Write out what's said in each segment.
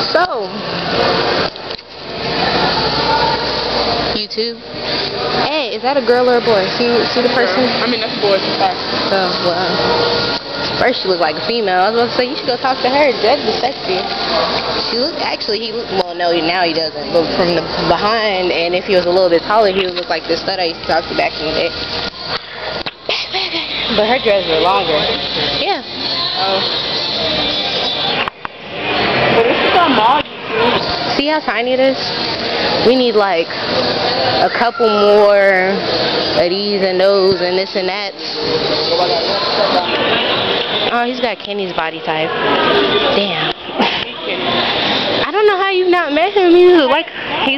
So, YouTube. Hey, is that a girl or a boy? See the person? I mean, that's a boy. Oh, well. First she looked like a female. I was about to say, you should go talk to her. Judge is sexy. He looked, well, no, now he doesn't. But from the behind, and if he was a little bit taller, he would look like this stud I used to talk to back in the day. But her dreads are longer. Yeah. Oh. But it's just on mall. See how tiny it is? We need like a couple more of these and those and this and that. Oh, he's got Kenny's body type. Damn. I don't know how you've not met him. He's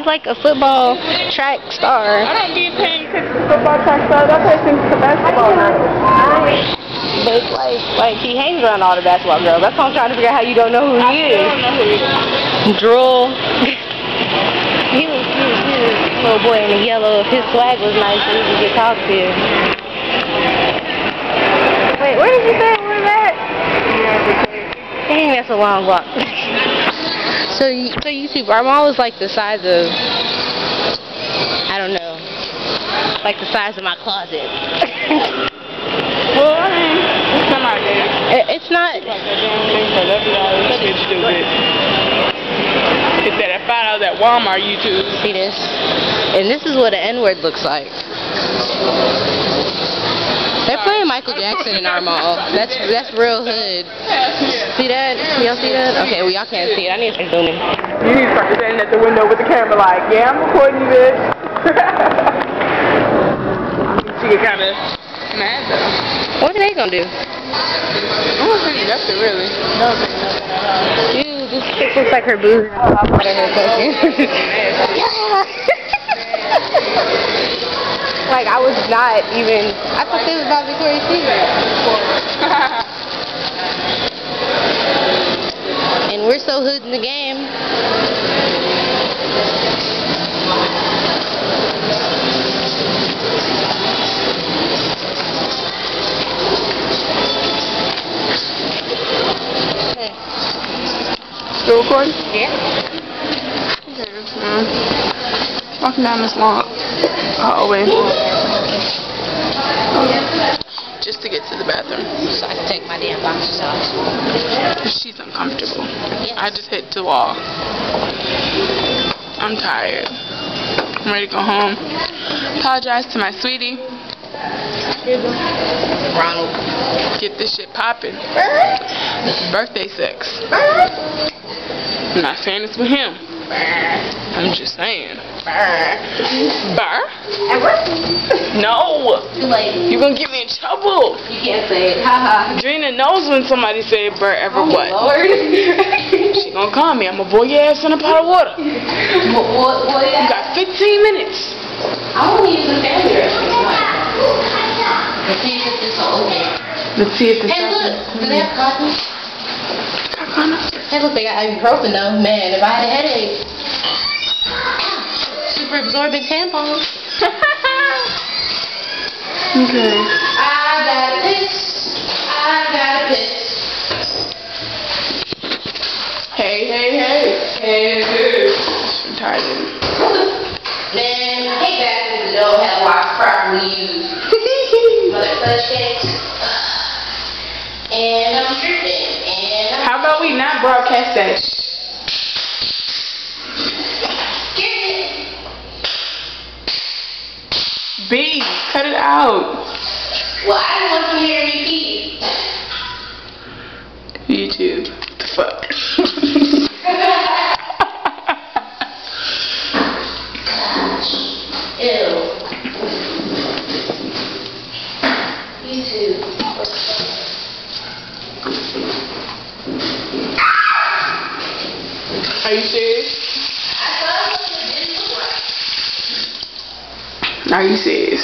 like a football track star. I don't be paying attention to football track stars. I pay attention to basketball now. But it's like he hangs around all the basketball girls. That's why I'm trying to figure out how you don't know who he is. I don't know who he is. Drool. He was a little boy in the yellow. If his swag was nice, so he could get talked to. Wait, where did you say it was at? Dang, that's a long walk. So YouTube, our mall is like the size of, I don't know, like the size of my closet. Well, I mean, it's not my day. It's not. Like that damn thing for $11. It's stupid. It's that I found out at Walmart, YouTube. See this? And this is what an N-word looks like. They're playing Michael Jackson in our mall. That's real hood. See that? Y'all see that? Okay, well y'all can't see it. I need to start zooming. You need to start standing at the window with the camera like, yeah, I'm recording you, bitch. She get kind of mad though. What are they gonna do? I don't think nothing really. No, Dude, this chick looks like her boobs. Oh, I'm out of her cooking. Like I was not even. I thought they was about Victoria's Secret. And we're so hood in the game. Okay. Still recording? Yeah. Okay. Walking down this long hallway. Just to get to the bathroom. So I can take my damn boxers off. She's uncomfortable. Yes. I just hit the wall. I'm tired. I'm ready to go home. Apologize to my sweetie. Ronald. Get this shit popping. Birthday sex. I'm not saying it's with him. I'm just saying. Burr? Ever? No. Too late. You're gonna get me in trouble. You can't say it. Haha. Drina knows when somebody say burr ever what. Lord. She gonna call me. I'm gonna boil your ass in a pot of water. What You got 15 minutes. I want to use the family restroom. Let's see if this is open. Let's see if this Hey, look. Do they have cotton? Got Hey, look, they got ibuprofen though. Man, if I had a headache. Super absorbent tampons. Okay. I gotta piss. I gotta piss. Hey. I'm tired of it. Man, I hate bathrooms that don't have water properly used. Mother fudge cakes. And I'm tripping. How about we not broadcast that? B, cut it out. Well, I don't want to hear me pee. YouTube. What the fuck? Ew. YouTube. Are you serious? Are you serious?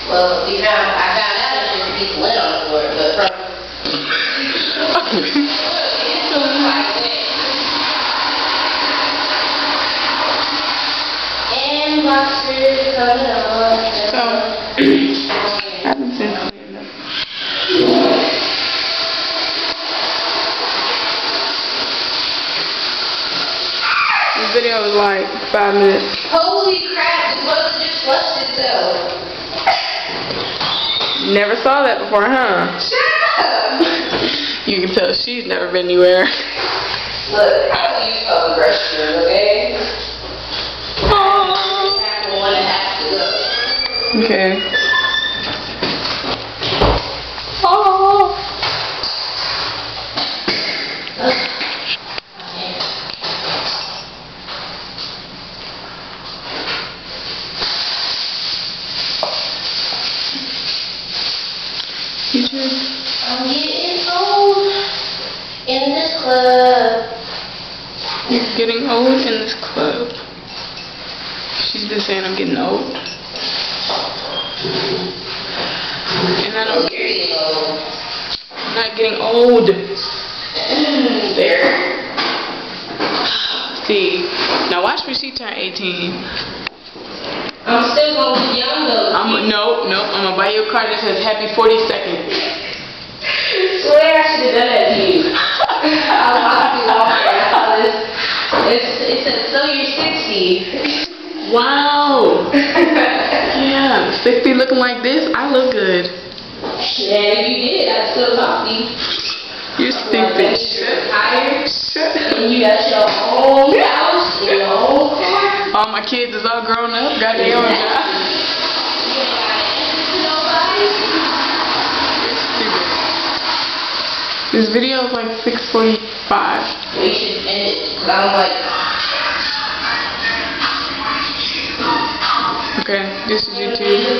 Well, I found out that there's people in on the board, but and boxers coming on. So, I haven't been cleaned up. video is like 5 minutes. Holy crap, the toilet just flushed itself. Never saw that before, huh? Shut up! You can tell she's never been anywhere. Look, I don't use public restrooms, okay? Oh. That's the one that has to go. Okay. Oh. You too. I'm getting old in this club. You're getting old in this club. She's been saying I'm getting old. And I don't You're getting old. I'm not getting old. There. See, now watch when she turn 18. I'm still gonna be young though. No, I'm gonna buy you a card that says happy 42nd. Swear I should have done that to you. I was honestly walking. I saw this. It said, so you're 60. Wow. Yeah, 60 looking like this, I look good. Yeah, if you did, I'd still talk to you. You're stupid. Shut up. And you got your own house, your own car. All my kids is all grown up, got their own job. This video is like 6:45. We should end it, because I'm like... Okay, this is YouTube.